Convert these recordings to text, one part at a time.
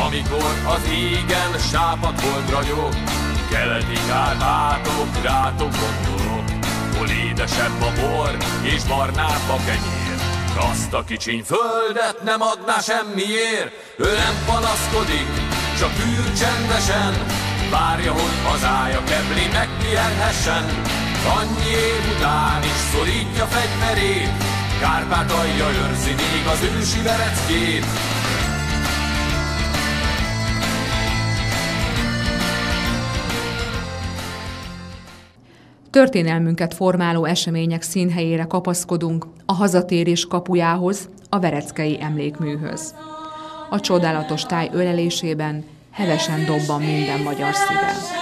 amikor az égen sápadt hold ragyog, keleti Kárpátok, rátok gondolok, hol édesebb a bor és barnább a kenyér. Azt a kicsiny földet nem adná semmiért, ő nem panaszkodik, csak ül csendesen, várja, hogy hazája kebli megpihenhessen. Annyi év után is szorítja fegyverét, Kárpátalja őrzi még az ősi Vereckét. Történelmünket formáló események színhelyére kapaszkodunk, a hazatérés kapujához, a Vereckei Emlékműhöz. A csodálatos táj ölelésében hevesen dobban minden magyar szíve.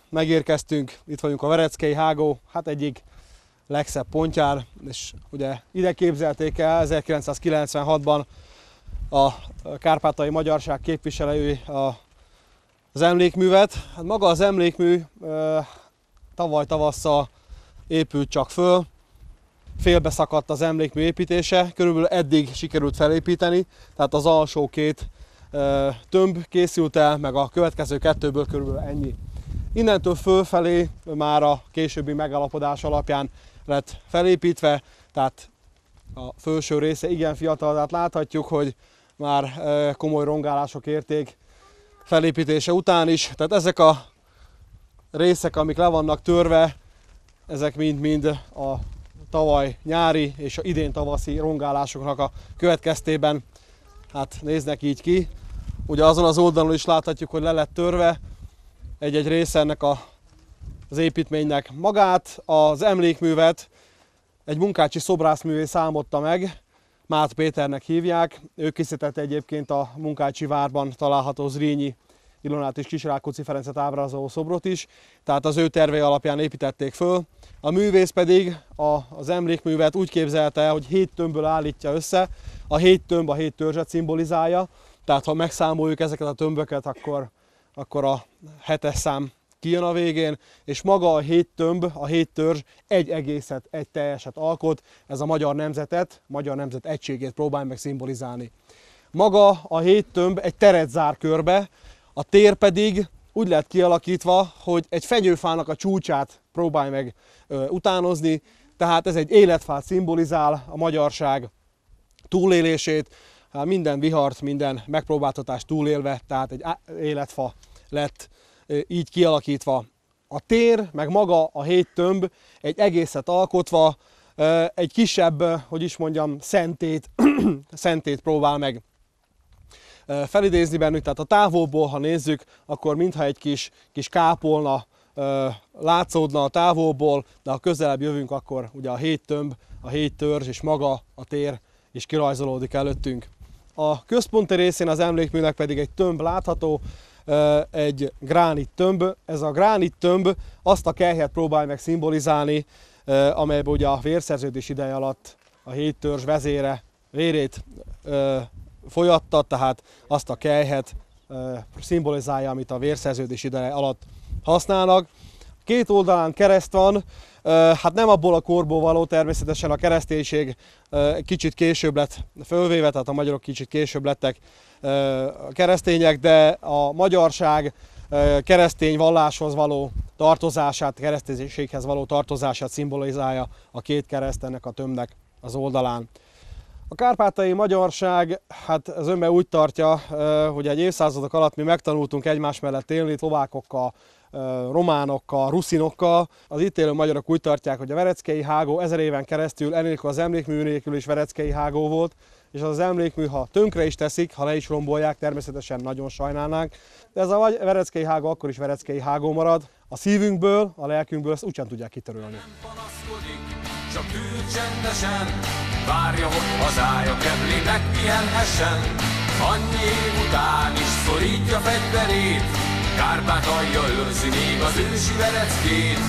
Megérkeztünk, itt vagyunk a Vereckei hágó, hát egyik legszebb pontján, és ugye ide képzelték el 1996-ban a kárpátaljai magyarság képviselői az emlékművet. Hát maga az emlékmű tavaly tavasszal épült csak föl, félbeszakadt az emlékmű építése, körülbelül eddig sikerült felépíteni, tehát az alsó két tömb készült el, meg a következő kettőből körülbelül ennyi. Innentől fölfelé már a későbbi megállapodás alapján lett felépítve, tehát a felső része igen fiatal, tehát láthatjuk, hogy már komoly rongálások érték felépítése után is. Tehát ezek a részek, amik le vannak törve, ezek mind-mind a tavaly nyári és a idén tavaszi rongálásoknak a következtében hát néznek így ki. Ugye azon az oldalon is láthatjuk, hogy le lett törve egy-egy része ennek az építménynek. Magát az emlékművet egy munkácsi szobrászművész álmodta meg, Mát Péternek hívják. Ő készítette egyébként a Munkácsi várban található Zrínyi Ilonát és Kis-Rákóczi Ferencet ábrázoló szobrot is, tehát az ő tervei alapján építették föl. A művész pedig az emlékművet úgy képzelte, hogy 7 tömbből állítja össze. A 7 tömb a 7 törzset szimbolizálja, tehát ha megszámoljuk ezeket a tömböket, akkor a 7-es szám kijön a végén, és maga a 7 tömb, a 7 törzs egy egészet, egy teljeset alkot, ez a magyar nemzetet, magyar nemzet egységét próbálja meg szimbolizálni. Maga a 7 tömb egy teret zár körbe, a tér pedig úgy lett kialakítva, hogy egy fenyőfának a csúcsát próbálj meg utánozni, tehát ez egy életfát szimbolizál, a magyarság túlélését, minden vihart, minden megpróbáltatást túlélve, tehát egy életfa lett így kialakítva. A tér, meg maga a 7 tömb egy egészet alkotva, egy kisebb, hogy is mondjam, szentét próbál meg felidézni bennük. Tehát a távolból, ha nézzük, akkor mintha egy kis kápolna látszódna a távolból, de ha közelebb jövünk, akkor ugye a 7 tömb, a 7 törzs és maga a tér is kirajzolódik előttünk. A központi részén az emlékműnek pedig egy tömb látható, egy gránit tömb. Ez a gránit tömb azt a kelyhet próbálja meg szimbolizálni, amelyben ugye a vérszerződés ideje alatt a 7 törzs vezére vérét folyatta, tehát azt a kelyhet szimbolizálja, amit a vérszerződés ideje alatt használnak. Két oldalán kereszt van, hát nem abból a korból való, természetesen a kereszténység kicsit később lett fölvéve, tehát a magyarok kicsit később lettek keresztények, de a magyarság keresztény valláshoz való tartozását, kereszténységhez való tartozását szimbolizálja a két kereszt ennek a tömbnek az oldalán. A kárpátaljai magyarság, hát az önben úgy tartja, hogy egy évszázadok alatt mi megtanultunk egymás mellett élni, szlovákokkal, románokkal, ruszinokkal. Az itt élő magyarok úgy tartják, hogy a Vereckei hágó 1000 éven keresztül enélkül az emlékmű nélkül is Vereckei hágó volt, és az emlékmű, ha tönkre is teszik, ha le is rombolják, természetesen nagyon sajnálnánk, de ez a Vereckei hágó akkor is Vereckei hágó marad. A szívünkből, a lelkünkből ezt úgysem tudják kitörölni. Nem panaszkodik, csak ül csendesen, várja, hogy hazája kebli megpihenhessen. Annyi év után is szorítja fegyverét, Kárpátalja őrzi még az ősi Vereckét.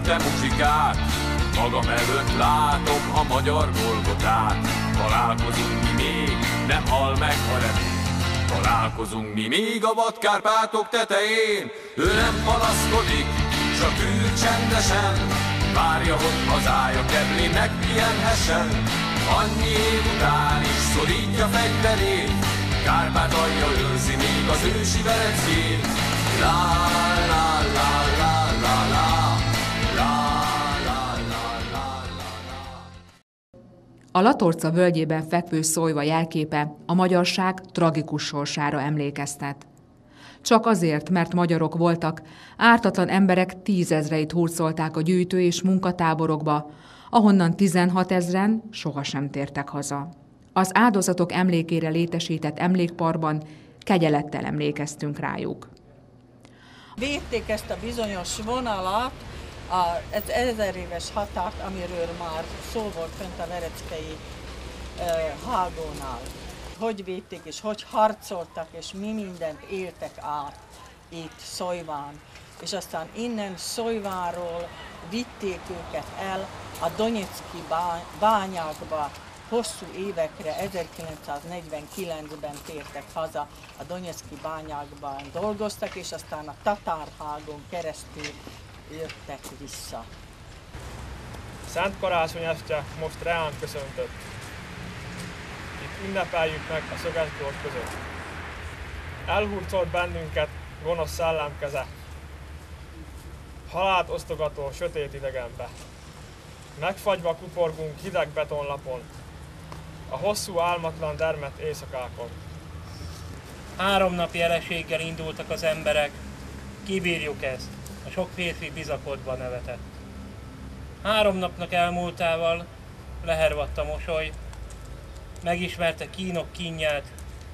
te muzsikát, magam előtt látom a magyar Golgotát. Találkozunk mi még, nem hal meg a remény. Találkozunk mi még a vad Kárpátok tetején. Ő nem panaszkodik, csak ül csendesen, várja, hogy hazája kebli megpihenhessen. Annyi év után is szorítja fegyverét, Kárpátalja őrzi még az ősi Vereckét. La la la la la la, la la la la la. A Latorca völgyében fekvő Szolyva jelképe a magyarság tragikus sorsára emlékeztet. Csak azért, mert magyarok voltak, ártatlan emberek 10 000-eit hurcolták a gyűjtő- és munkatáborokba, ahonnan 16 000-en sohasem tértek haza. Az áldozatok emlékére létesített emlékparkban kegyelettel emlékeztünk rájuk. Védték ezt a bizonyos vonalat, az 1000 éves határt, amiről már szó volt fent a vereckei hágónál. Hogy védték és hogy harcoltak, és mi mindent éltek át itt Szolyván. És aztán innen Szolyváról vitték őket el a Donyecky bányákba. Hosszú évekre, 1949-ben tértek haza, a Donyecky bányákban dolgoztak, és aztán a Tatárhágon keresztül jöttek vissza. Szent Karácsony este most reánk köszöntött. Itt ünnepeljük meg a szögesdrót között. Elhurcolt bennünket gonosz szellemkeze, halált osztogató sötét idegenbe. Megfagyva kuporgunk hideg betonlapon, a hosszú álmatlan dermedt éjszakákon. 3 napi eleséggel indultak az emberek, kibírjuk ezt, a sok férfi bizakodva nevetett. 3 napnak elmúltával lehervadt a mosoly, megismerte kínok kínját,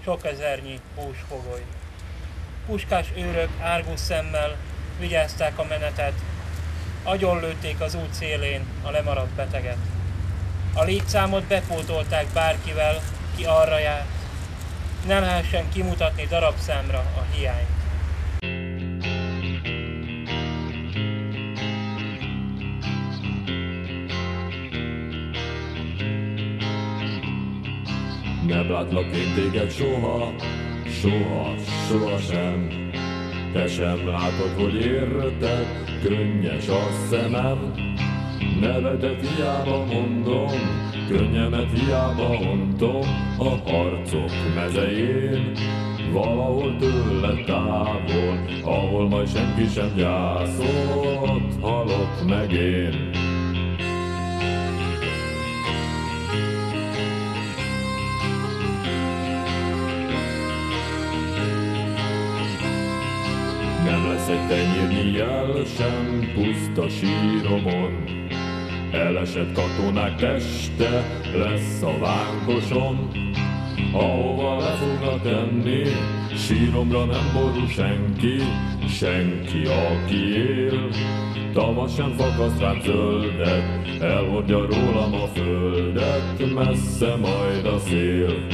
sok ezernyi húsfogoly. Puskás őrök árgus szemmel vigyázták a menetet, agyonlőtték az út szélén a lemaradt beteget. A létszámot bepótolták bárkivel, ki arra járt, nem lehessen kimutatni darabszámra a hiányt. Nem látlak én téged soha, soha, sohasem. Te sem látod, hogy érted, könnyes a szemem. Nevedet hiába mondom, könnyemet hiába ontom, a harcok mezején, valahol tőle távol, ahol majd senki sem gyászolt, halott meg én. Nem lesz egy tenyérnyi jel sem puszta síromon, elesett katonák teste lesz a vánkosom, ahova le fognak tenni, síromra nem borul senki, senki, aki él. Tavasz sem fakaszt rám zöldet, elhordja rólam a földet, messze majd a szél.